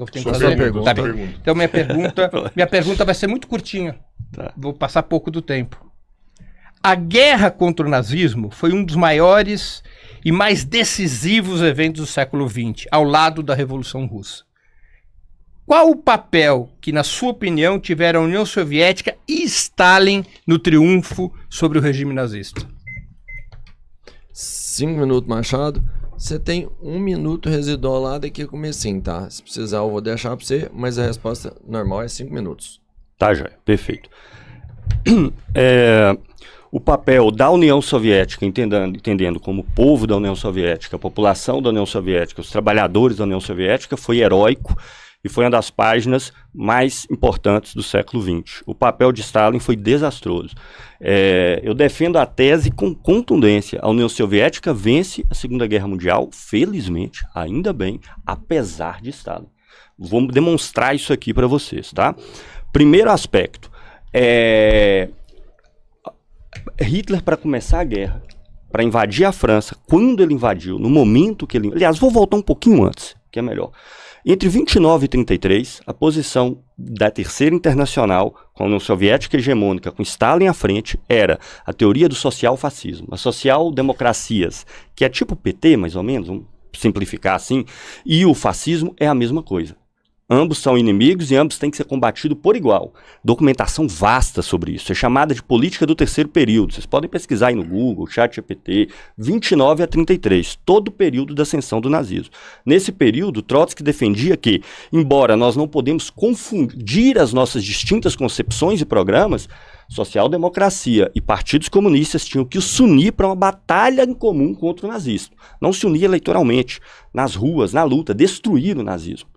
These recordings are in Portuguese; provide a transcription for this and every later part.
Eu tenho que Sua fazer? pergunta. Tá bem. Então minha pergunta vai ser muito curtinha. Tá. Vou passar pouco do tempo. A guerra contra o nazismo foi um dos maiores e mais decisivos eventos do século XX, ao lado da Revolução Russa. Qual o papel que, na sua opinião, tiveram a União Soviética e Stalin no triunfo sobre o regime nazista? 5 minutos, Machado. Você tem 1 minuto residual lá daqui a comecinho, tá? Se precisar, eu vou deixar pra você, mas a resposta normal é 5 minutos. Tá, Joia. Perfeito. O papel da União Soviética, entendendo como povo da União Soviética, a população da União Soviética, os trabalhadores da União Soviética, foi heróico e foi uma das páginas mais importantes do século XX. O papel de Stalin foi desastroso. Eu defendo a tese com contundência. A União Soviética vence a Segunda Guerra Mundial, felizmente, ainda bem, apesar de Stalin. Vamos demonstrar isso aqui para vocês, tá? Primeiro aspecto, Hitler, para começar a guerra, para invadir a França, quando ele invadiu, no momento que ele... Aliás, vou voltar um pouquinho antes, que é melhor. Entre 29 e 33, a posição da Terceira Internacional, com a União Soviética hegemônica, com Stalin à frente, era a teoria do social-fascismo. As social-democracias, que é tipo PT, mais ou menos, vamos simplificar assim, e o fascismo é a mesma coisa. Ambos são inimigos e ambos têm que ser combatidos por igual. Documentação vasta sobre isso. É chamada de política do terceiro período. Vocês podem pesquisar aí no Google, ChatGPT, 29 a 33, todo o período da ascensão do nazismo. Nesse período, Trotsky defendia que, embora nós não podemos confundir as nossas distintas concepções e programas, social-democracia e partidos comunistas tinham que se unir para uma batalha em comum contra o nazismo. Não se unir eleitoralmente, nas ruas, na luta, destruir o nazismo.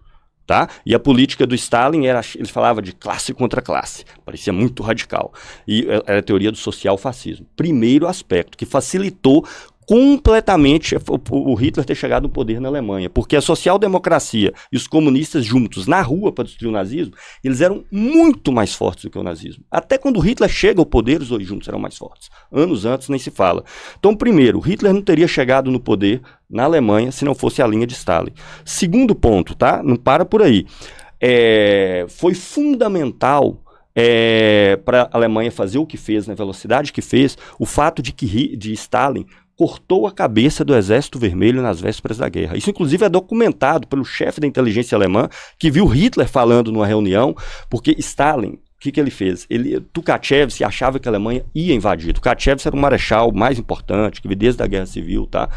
Tá? E a política do Stalin era, ele falava de classe contra classe, parecia muito radical. E era a teoria do social-fascismo. Primeiro aspecto, que facilitou completamente o Hitler ter chegado no poder na Alemanha, porque a social-democracia e os comunistas juntos na rua para destruir o nazismo, eles eram muito mais fortes do que o nazismo. Até quando Hitler chega ao poder, os dois juntos eram mais fortes. Anos antes nem se fala. Então, primeiro, Hitler não teria chegado no poder na Alemanha se não fosse a linha de Stalin. Segundo ponto, tá? Não para por aí. Foi fundamental para a Alemanha fazer o que fez, na velocidade que fez, o fato de Stalin cortou a cabeça do Exército Vermelho nas vésperas da guerra. Isso, inclusive, é documentado pelo chefe da inteligência alemã, que viu Hitler falando numa reunião, porque Stalin, o que ele fez? Tukhachevsky achava que a Alemanha ia invadir. Tukhachevsky era o marechal mais importante, que veio desde a Guerra Civil, tá?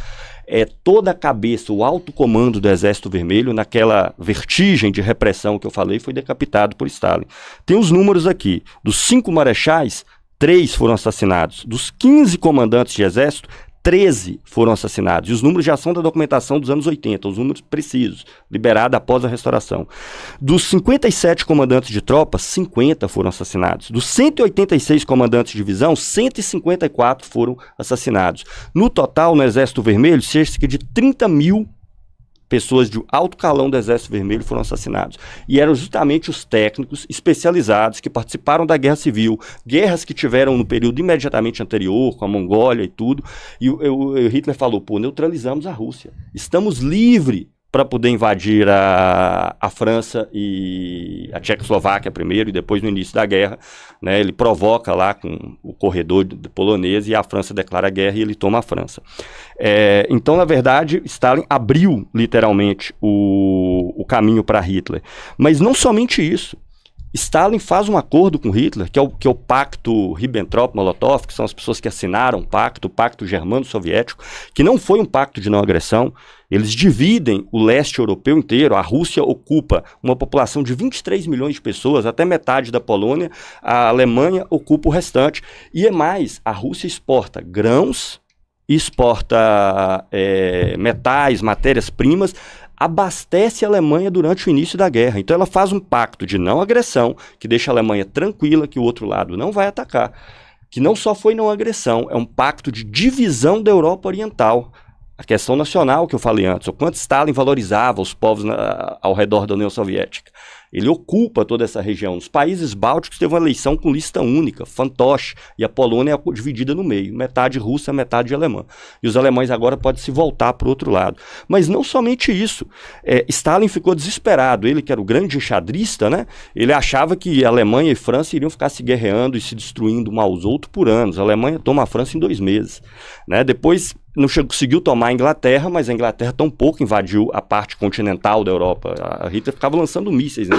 Toda a cabeça, o alto comando do Exército Vermelho, naquela vertigem de repressão que eu falei, foi decapitado por Stalin. Tem os números aqui. Dos 5 marechais, 3 foram assassinados. Dos 15 comandantes de exército, 13 foram assassinados. E os números já são da documentação dos anos 80, os números precisos, liberada após a restauração. Dos 57 comandantes de tropas, 50 foram assassinados. Dos 186 comandantes de divisão, 154 foram assassinados. No total, no Exército Vermelho, cerca de 30 mil pessoas de alto calão do Exército Vermelho foram assassinados. E eram justamente os técnicos especializados que participaram da Guerra Civil, guerras que tiveram no período imediatamente anterior, com a Mongólia e tudo. E o Hitler falou, neutralizamos a Rússia. Estamos livres para poder invadir a França e a Tchecoslováquia primeiro e depois no início da guerra, né, ele provoca lá com o corredor polonês e a França declara guerra e ele toma a França. Então, na verdade, Stalin abriu literalmente o caminho para Hitler. Mas não somente isso. Stalin faz um acordo com Hitler, que é o pacto Ribbentrop-Molotov, que são as pessoas que assinaram o pacto germano-soviético, que não foi um pacto de não agressão. Eles dividem o leste europeu inteiro. A Rússia ocupa uma população de 23 milhões de pessoas, até metade da Polônia. A Alemanha ocupa o restante. E é mais, a Rússia exporta grãos, exporta metais, matérias-primas, abastece a Alemanha durante o início da guerra. Então ela faz um pacto de não agressão, que deixa a Alemanha tranquila que o outro lado não vai atacar. Que não só foi não agressão, é um pacto de divisão da Europa Oriental. A questão nacional que eu falei antes, o quanto Stalin valorizava os povos ao redor da União Soviética. Ele ocupa toda essa região. Os países bálticos teve uma eleição com lista única, fantoche, e a Polônia é dividida no meio, metade russa, metade alemã. E os alemães agora podem se voltar para o outro lado. Mas não somente isso. Stalin ficou desesperado. Ele, que era o grande enxadrista, né? Ele achava que a Alemanha e a França iriam ficar se guerreando e se destruindo um aos outros por anos. A Alemanha toma a França em 2 meses. Né? Depois não conseguiu tomar a Inglaterra, mas a Inglaterra tão pouco invadiu a parte continental da Europa. A Hitler ficava lançando mísseis. Né?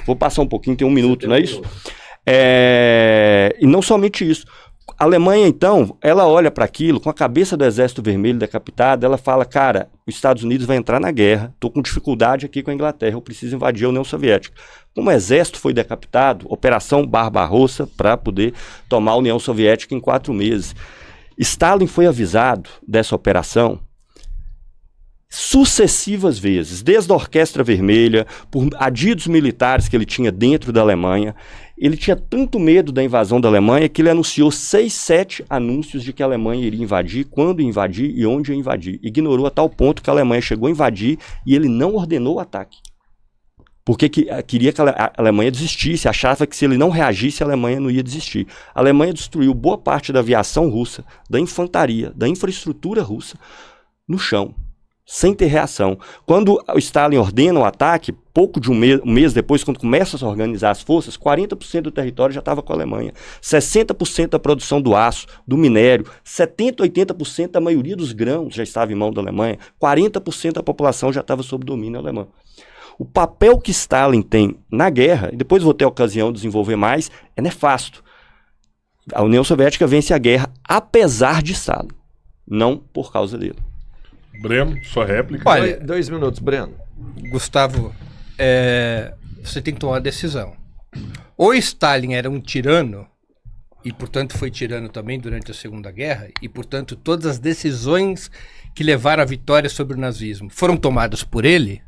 Vou passar um pouquinho, tem 1 minuto, não é isso? E não somente isso. A Alemanha, então, ela olha para aquilo, com a cabeça do Exército Vermelho decapitada, ela fala, cara, os Estados Unidos vai entrar na guerra, estou com dificuldade aqui com a Inglaterra, eu preciso invadir a União Soviética. Como o exército foi decapitado, Operação Barbarossa, para poder tomar a União Soviética em 4 meses. Stalin foi avisado dessa operação sucessivas vezes, desde a Orquestra Vermelha, por adidos militares que ele tinha dentro da Alemanha. Ele tinha tanto medo da invasão da Alemanha que ele anunciou 6, 7 anúncios de que a Alemanha iria invadir, quando invadir e onde ia invadir. Ignorou a tal ponto que a Alemanha chegou a invadir e ele não ordenou o ataque. Porque queria que a Alemanha desistisse, achava que se ele não reagisse, a Alemanha não ia desistir. A Alemanha destruiu boa parte da aviação russa, da infantaria, da infraestrutura russa, no chão, sem ter reação. Quando o Stalin ordena o ataque, pouco de um mês depois, quando começa a se organizar as forças, 40% do território já estava com a Alemanha. 60% da produção do aço, do minério, 70%, 80% da maioria dos grãos já estava em mão da Alemanha, 40% da população já estava sob domínio alemão. O papel que Stalin tem na guerra, e depois vou ter a ocasião de desenvolver mais, é nefasto. A União Soviética vence a guerra apesar de Stalin, não por causa dele. Breno, sua réplica. Olha, 2 minutos, Breno. Gustavo, você tem que tomar uma decisão. Ou Stalin era um tirano, e portanto foi tirano também durante a Segunda Guerra, e portanto todas as decisões que levaram à vitória sobre o nazismo foram tomadas por ele,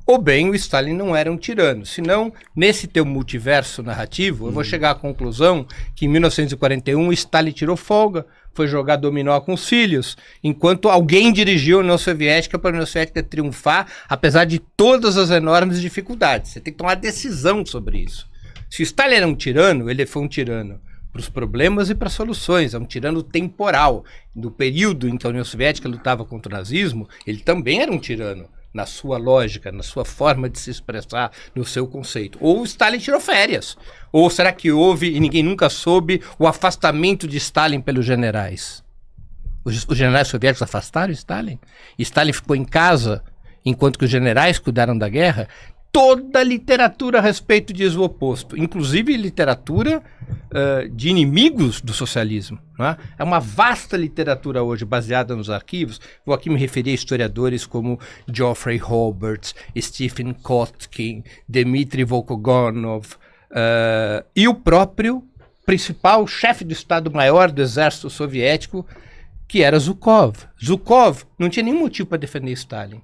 ou bem o Stalin não era um tirano. Senão, nesse teu multiverso narrativo, eu vou chegar à conclusão que em 1941 o Stalin tirou folga, foi jogar dominó com os filhos, enquanto alguém dirigiu a União Soviética para a União Soviética triunfar, apesar de todas as enormes dificuldades. Você tem que tomar decisão sobre isso. Se o Stalin era um tirano, ele foi um tirano para os problemas e para as soluções, é um tirano temporal. No período em que a União Soviética lutava contra o nazismo, ele também era um tirano, na sua lógica, na sua forma de se expressar, no seu conceito. Ou Stalin tirou férias. Ou será que houve, e ninguém nunca soube, o afastamento de Stalin pelos generais? Os generais soviéticos afastaram Stalin? Stalin ficou em casa, enquanto que os generais cuidaram da guerra? Toda a literatura a respeito diz o oposto, inclusive literatura de inimigos do socialismo. Não é? É uma vasta literatura hoje baseada nos arquivos. Vou aqui me referir a historiadores como Geoffrey Roberts, Stephen Kotkin, Dmitry Volkogonov e o próprio principal chefe do Estado-Maior do Exército Soviético, que era Zhukov. Zhukov não tinha nenhum motivo para defender Stalin.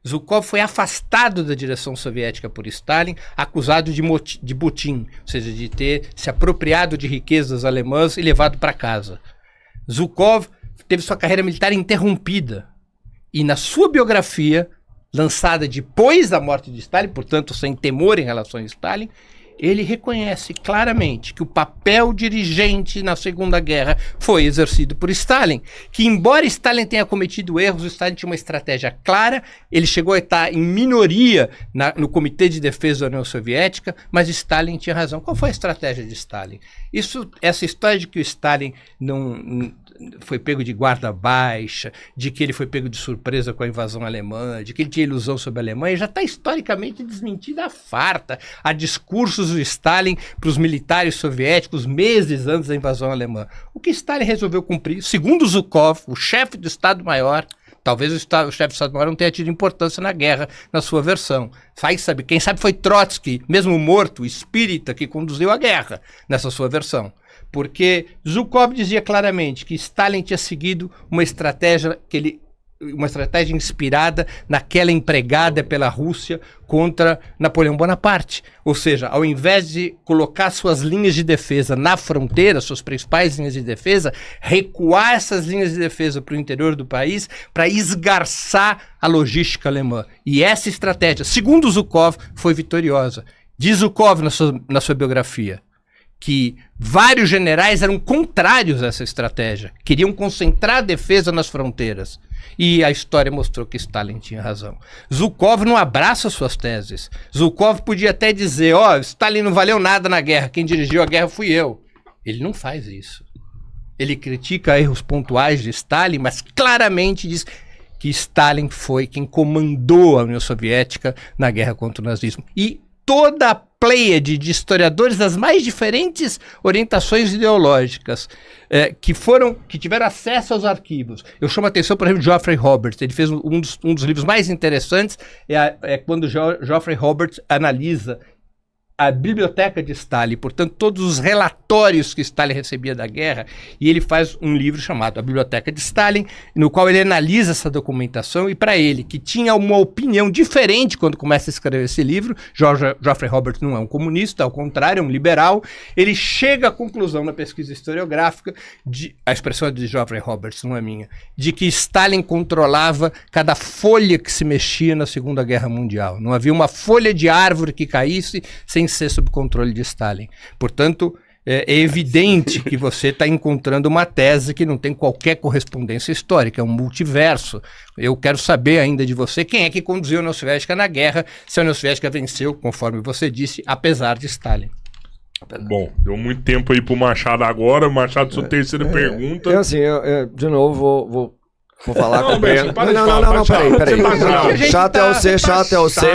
Zhukov foi afastado da direção soviética por Stalin, acusado de motim, ou seja, de ter se apropriado de riquezas alemãs e levado para casa. Zhukov teve sua carreira militar interrompida e na sua biografia, lançada depois da morte de Stalin, portanto sem temor em relação a Stalin, ele reconhece claramente que o papel dirigente na Segunda Guerra foi exercido por Stalin, que embora Stalin tenha cometido erros, Stalin tinha uma estratégia clara, ele chegou a estar em minoria no Comitê de Defesa da União Soviética, mas Stalin tinha razão. Qual foi a estratégia de Stalin? Essa história de que o Stalin não foi pego de guarda baixa, de que ele foi pego de surpresa com a invasão alemã, de que ele tinha ilusão sobre a Alemanha, já está historicamente desmentida à farta. Há discursos do Stalin para os militares soviéticos meses antes da invasão alemã. O que Stalin resolveu cumprir, segundo Zhukov, o chefe do Estado-Maior, talvez o chefe do Estado-Maior não tenha tido importância na guerra, na sua versão. Quem sabe foi Trotsky, mesmo morto, espírita, que conduziu a guerra nessa sua versão. Porque Zhukov dizia claramente que Stalin tinha seguido uma estratégia que ele uma estratégia inspirada naquela empregada pela Rússia contra Napoleão Bonaparte. Ou seja, ao invés de colocar suas linhas de defesa na fronteira, suas principais linhas de defesa, recuar essas linhas de defesa para o interior do país para esgarçar a logística alemã. E essa estratégia, segundo Zhukov, foi vitoriosa. Diz Zhukov na sua biografia que vários generais eram contrários a essa estratégia, queriam concentrar a defesa nas fronteiras. E a história mostrou que Stalin tinha razão. Zhukov não abraça suas teses. Zhukov podia até dizer, Stalin não valeu nada na guerra, quem dirigiu a guerra fui eu. Ele não faz isso. Ele critica erros pontuais de Stalin, mas claramente diz que Stalin foi quem comandou a União Soviética na guerra contra o nazismo. E toda a pleiade de historiadores das mais diferentes orientações ideológicas que tiveram acesso aos arquivos. Eu chamo a atenção, por exemplo, de Geoffrey Roberts. Ele fez um dos livros mais interessantes, quando Geoffrey Roberts analisa a biblioteca de Stalin, portanto, todos os relatórios que Stalin recebia da guerra, e ele faz um livro chamado A Biblioteca de Stalin, no qual ele analisa essa documentação, e para ele, que tinha uma opinião diferente quando começa a escrever esse livro, Geoffrey Roberts não é um comunista, ao contrário, é um liberal, ele chega à conclusão na pesquisa historiográfica, a expressão é de Geoffrey Roberts, não é minha, de que Stalin controlava cada folha que se mexia na Segunda Guerra Mundial. Não havia uma folha de árvore que caísse sem ser sob controle de Stalin. Portanto, é evidente que você está encontrando uma tese que não tem qualquer correspondência histórica, é um multiverso. Eu quero saber ainda de você quem é que conduziu a União Soviética na guerra, se a União Soviética venceu, conforme você disse, apesar de Stalin. Bom, deu muito tempo aí pro Machado agora. Machado, sua terceira pergunta. Assim, de novo, vou falar com o Bertinho, Breno. Não, peraí. Chato é o C, chato é o C.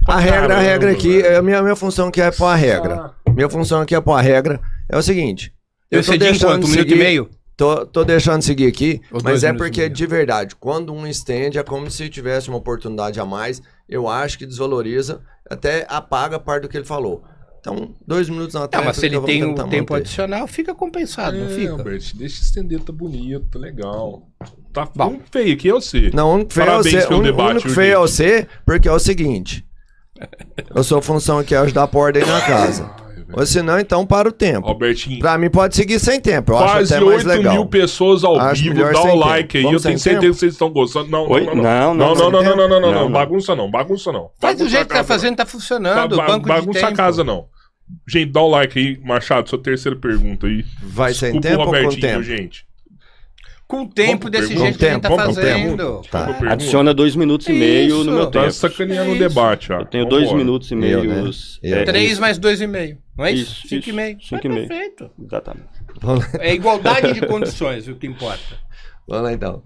A regra aqui, a minha função aqui é pôr a regra. Minha função aqui é pôr a regra. É o seguinte. Eu cedi em quanto? 1 minuto e meio? Tô deixando de seguir aqui, mas é porque, 2 minutos e meio. de verdade, quando um estende, é como se tivesse uma oportunidade a mais. Eu acho que desvaloriza, até apaga a parte do que ele falou. Então, 2 minutos na tela. Mas se ele tem um tempo adicional, fica compensado, não fica? Albert, deixa estender, tá bonito, tá legal. Tá bom, feio aqui é você. Não, o único feio é você. O único feio é você, porque é o seguinte. Eu sou função aqui é ajudar a pôr ordem na casa. Ou senão, então, para o tempo. Albertinho. Pra mim pode seguir sem tempo. Eu acho Quase até mais 8 legal. mil pessoas ao Acho vivo. melhor Dá sem o tempo. like aí. Vamos Eu tenho sem certeza tempo? que vocês estão gostando. Não. Não. Bagunça não. Faz do jeito que tá fazendo, tá funcionando. Banco de Bagunça a tempo. casa não. Gente, dá o like aí. Machado, sua terceira pergunta aí. Vai sem Desculpa tempo o ou com Robertinho, tempo? gente. Com o tempo Vamos desse pergunta. jeito que a gente tá Vamos com fazendo. Tá. Desculpa a pergunta. Adiciona 2 minutos e meio no meu Tá tempo. sacaneando o Isso. debate, ó. Eu tenho Vambora. 2 minutos e meio. né? 3 mais 2,5. Não é isso? Isso, 5,5. 5,5. Perfeito. Exatamente. É igualdade de condições, o que importa. Vamos lá, então.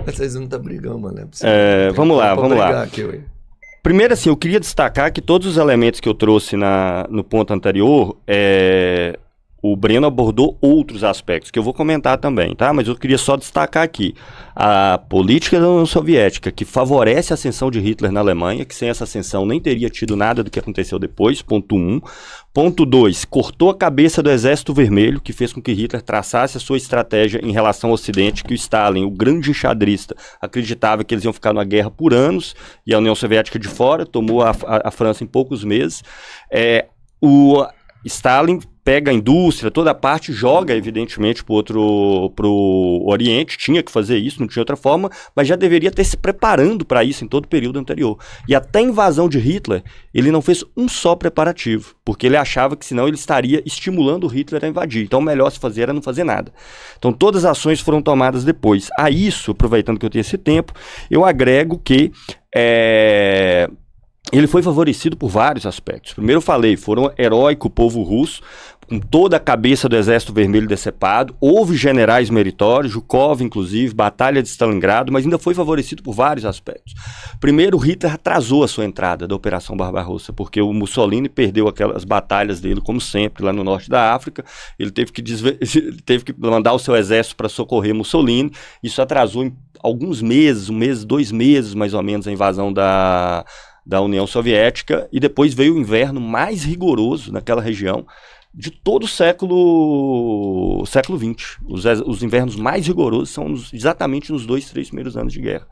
Vocês não estão brigando, mano. Vamos lá. Aqui, Primeiro, assim, eu queria destacar que todos os elementos que eu trouxe no ponto anterior, o Breno abordou outros aspectos, que eu vou comentar também, tá? Mas eu queria só destacar aqui a política da União Soviética, que favorece a ascensão de Hitler na Alemanha, que sem essa ascensão nem teria tido nada do que aconteceu depois, ponto 1. Ponto 2, cortou a cabeça do Exército Vermelho, que fez com que Hitler traçasse a sua estratégia em relação ao Ocidente, que o Stalin, o grande enxadrista, acreditava que eles iam ficar numa guerra por anos, e a União Soviética de fora tomou a França em poucos meses. O Stalin pega a indústria, toda a parte, joga, evidentemente, pro Oriente, tinha que fazer isso, não tinha outra forma, mas já deveria ter se preparando para isso em todo o período anterior. E até a invasão de Hitler, ele não fez um só preparativo, porque ele achava que senão ele estaria estimulando o Hitler a invadir. Então o melhor se fazer era não fazer nada. Então todas as ações foram tomadas depois. A isso, aproveitando que eu tenho esse tempo, eu agrego que ele foi favorecido por vários aspectos. Primeiro eu falei, foram heróico o povo russo, com toda a cabeça do Exército Vermelho decepado, houve generais meritórios, Zhukov inclusive, Batalha de Stalingrado, mas ainda foi favorecido por vários aspectos. Primeiro, Hitler atrasou a sua entrada da Operação Barbarossa, porque o Mussolini perdeu aquelas batalhas dele, como sempre, lá no norte da África, ele teve que mandar o seu exército para socorrer Mussolini, isso atrasou em alguns meses, 1 mês, 2 meses mais ou menos, a invasão da União Soviética, e depois veio o inverno mais rigoroso naquela região, de todo o século XX. Os invernos mais rigorosos são exatamente nos 2, 3 primeiros anos de guerra.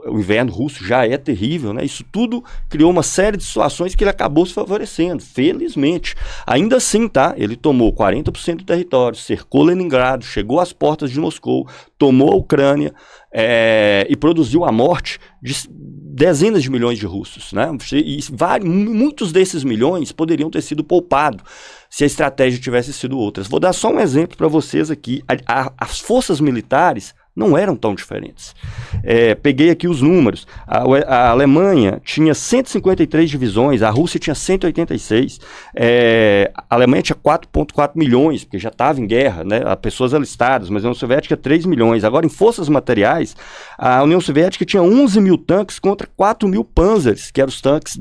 O inverno russo já é terrível, né? Isso tudo criou uma série de situações que ele acabou se favorecendo, felizmente. Ainda assim, tá? Ele tomou 40% do território, cercou Leningrado, chegou às portas de Moscou, tomou a Ucrânia e produziu a morte de dezenas de milhões de russos, né? E muitos desses milhões poderiam ter sido poupados se a estratégia tivesse sido outra. Vou dar só um exemplo para vocês aqui. As forças militares não eram tão diferentes. Peguei aqui os números. A Alemanha tinha 153 divisões, a Rússia tinha 186. A Alemanha tinha 4,4 milhões, porque já estava em guerra, né? Pessoas alistadas, mas a União Soviética 3 milhões. Agora, em forças materiais, a União Soviética tinha 11 mil tanques contra 4 mil Panzers, que eram os tanques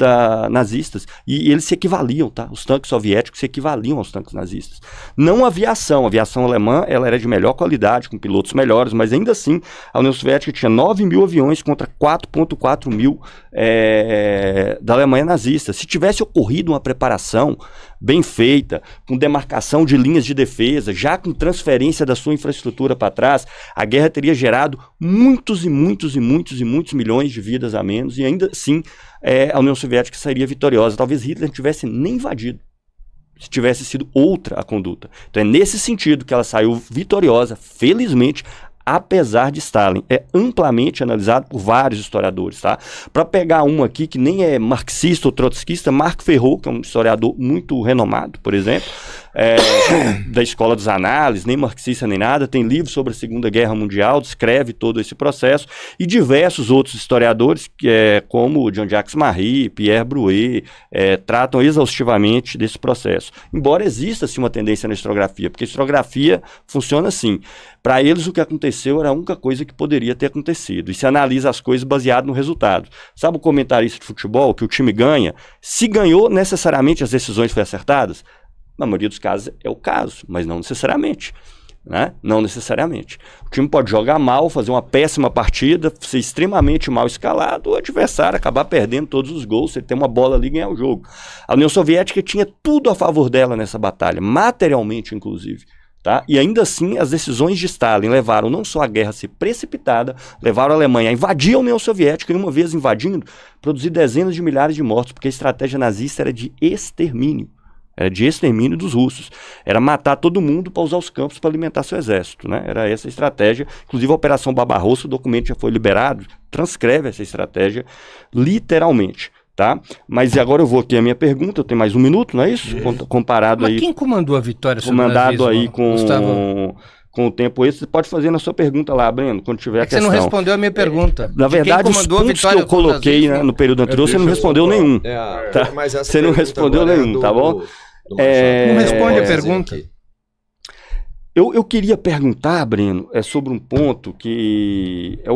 nazistas. E eles se equivaliam, tá? Os tanques soviéticos se equivaliam aos tanques nazistas. Não a aviação. A aviação alemã ela era de melhor qualidade, com pilotos melhores, mas ainda assim, a União Soviética tinha 9 mil aviões contra 4,4 mil da Alemanha nazista. Se tivesse ocorrido uma preparação bem feita, com demarcação de linhas de defesa, já com transferência da sua infraestrutura para trás, a guerra teria gerado muitos e muitos e muitos e muitos milhões de vidas a menos, e ainda assim a União Soviética sairia vitoriosa. Talvez Hitler não tivesse nem invadido, se tivesse sido outra a conduta. Então é nesse sentido que ela saiu vitoriosa, felizmente, apesar de Stalin. É amplamente analisado por vários historiadores, tá? Para pegar um aqui que nem é marxista ou trotskista, Marc Ferrot, que é um historiador muito renomado, por exemplo, da Escola dos Análises, nem marxista nem nada, tem livros sobre a Segunda Guerra Mundial, descreve todo esse processo, e diversos outros historiadores, como Jean-Jacques Marie, Pierre Brouet, tratam exaustivamente desse processo. Embora exista-se uma tendência na historiografia, porque a historiografia funciona assim. Para eles, o que aconteceu era a única coisa que poderia ter acontecido. E se analisa as coisas baseado no resultado. Sabe o comentarista de futebol que o time ganha? Se ganhou, necessariamente as decisões foram acertadas? Na maioria dos casos é o caso, mas não necessariamente. Né? Não necessariamente. O time pode jogar mal, fazer uma péssima partida, ser extremamente mal escalado, o adversário acabar perdendo todos os gols, ele tem uma bola ali e ganhar o jogo. A União Soviética tinha tudo a favor dela nessa batalha, materialmente inclusive. Tá? E ainda assim, as decisões de Stalin levaram não só a guerra a ser precipitada, levaram a Alemanha a invadir a União Soviética e, uma vez invadindo, produzir dezenas de milhares de mortos, porque a estratégia nazista era de extermínio. Era de extermínio dos russos. Era matar todo mundo para usar os campos para alimentar seu exército. Né? Era essa a estratégia. Inclusive a Operação Barbarossa, o documento já foi liberado, transcreve essa estratégia literalmente. Tá? Mas agora eu vou aqui a minha pergunta, eu tenho mais um minuto, não é isso? Comparado Mas aí... quem comandou a vitória sobre o nazismo? Comandado aí Gustavo? Com o tempo esse, você pode fazer na sua pergunta lá, Breno, quando tiver a questão. Você não respondeu a minha pergunta. Na verdade, os pontos que eu coloquei no período anterior, você não respondeu nenhum. Tá? Mas você não respondeu nenhum, tá bom? Não responde a pergunta. Eu queria perguntar, Breno, sobre um ponto que é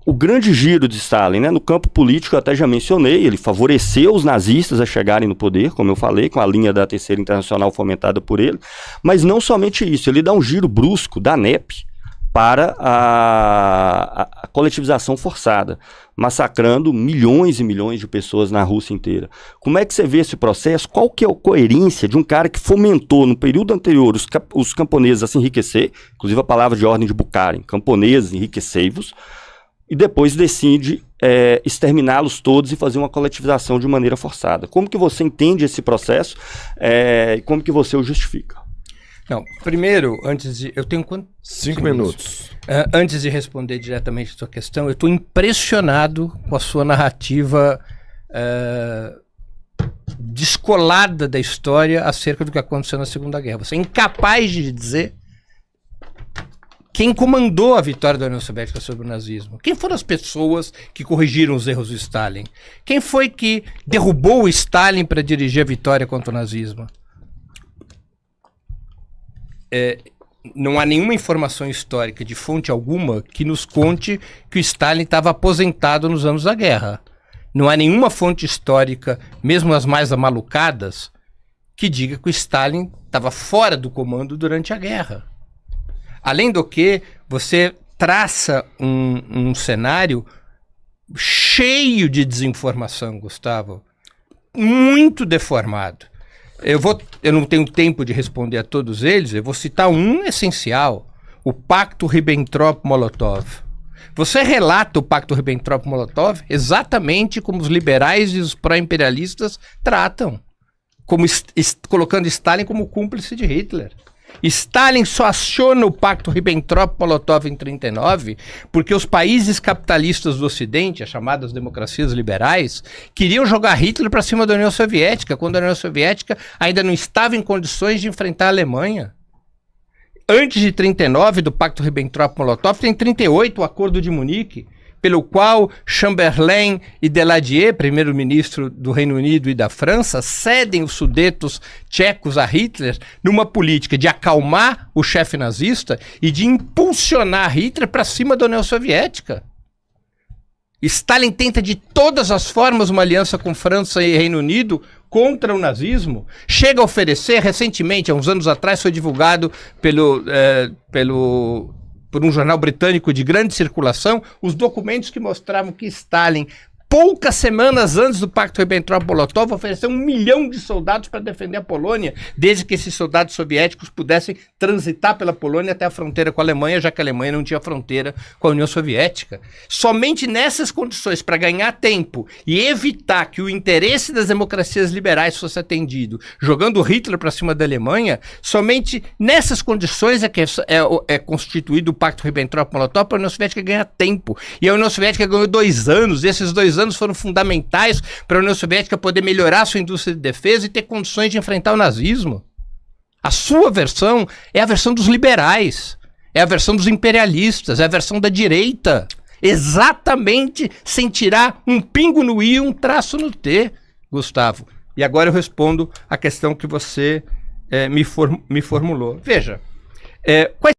o grande giro de Stalin, né? No campo político eu até já mencionei, ele favoreceu os nazistas a chegarem no poder, como eu falei, com a linha da Terceira Internacional fomentada por ele, mas não somente isso, ele dá um giro brusco da NEP para a coletivização forçada, massacrando milhões e milhões de pessoas na Rússia inteira. Como é que você vê esse processo? Qual que é a coerência de um cara que fomentou no período anterior os camponeses a se enriquecer, inclusive a palavra de ordem de Bukharin, camponeses, enriquecei-vos, e depois decide exterminá-los todos e fazer uma coletivização de maneira forçada. Como que você entende esse processo e como que você o justifica? Não, primeiro, eu tenho quanto? 5 minutos. Antes de responder diretamente a sua questão, eu estou impressionado com a sua narrativa descolada da história acerca do que aconteceu na Segunda Guerra. Você é incapaz de dizer quem comandou a vitória da União Soviética sobre o nazismo. Quem foram as pessoas que corrigiram os erros do Stalin? Quem foi que derrubou o Stalin para dirigir a vitória contra o nazismo? Não há nenhuma informação histórica de fonte alguma que nos conte que o Stalin estava aposentado nos anos da guerra. Não há nenhuma fonte histórica, mesmo as mais amalucadas, que diga que o Stalin estava fora do comando durante a guerra. Além do que, você traça um cenário cheio de desinformação, Gustavo, muito deformado. Eu não tenho tempo de responder a todos eles, eu vou citar um essencial, o Pacto Ribbentrop-Molotov. Você relata o Pacto Ribbentrop-Molotov exatamente como os liberais e os pró-imperialistas tratam, como colocando Stalin como cúmplice de Hitler. Stalin só aciona o Pacto Ribbentrop-Molotov em 1939 porque os países capitalistas do Ocidente, as chamadas democracias liberais, queriam jogar Hitler para cima da União Soviética, quando a União Soviética ainda não estava em condições de enfrentar a Alemanha. Antes de 39, do Pacto Ribbentrop-Molotov, tem 38, o Acordo de Munique, pelo qual Chamberlain e Daladier, primeiro-ministro do Reino Unido e da França, cedem os Sudetos tchecos a Hitler numa política de acalmar o chefe nazista e de impulsionar Hitler para cima da União Soviética. Stalin tenta de todas as formas uma aliança com França e Reino Unido contra o nazismo. Chega a oferecer, recentemente, há uns anos atrás, foi divulgado por um jornal britânico de grande circulação, os documentos que mostravam que Stalin, poucas semanas antes do Pacto Ribbentrop-Molotov, ofereceu 1 milhão de soldados para defender a Polônia, desde que esses soldados soviéticos pudessem transitar pela Polônia até a fronteira com a Alemanha, já que a Alemanha não tinha fronteira com a União Soviética. Somente nessas condições, para ganhar tempo e evitar que o interesse das democracias liberais fosse atendido, jogando Hitler para cima da Alemanha, somente nessas condições é que é constituído o Pacto Ribbentrop-Molotov para a União Soviética ganhar tempo. E a União Soviética ganhou 2 anos, esses 2 anos foram fundamentais para a União Soviética poder melhorar sua indústria de defesa e ter condições de enfrentar o nazismo. A sua versão é a versão dos liberais, é a versão dos imperialistas, é a versão da direita. Exatamente sem tirar um pingo no I e um traço no T, Gustavo. E agora eu respondo a questão que você me formulou. Veja, quais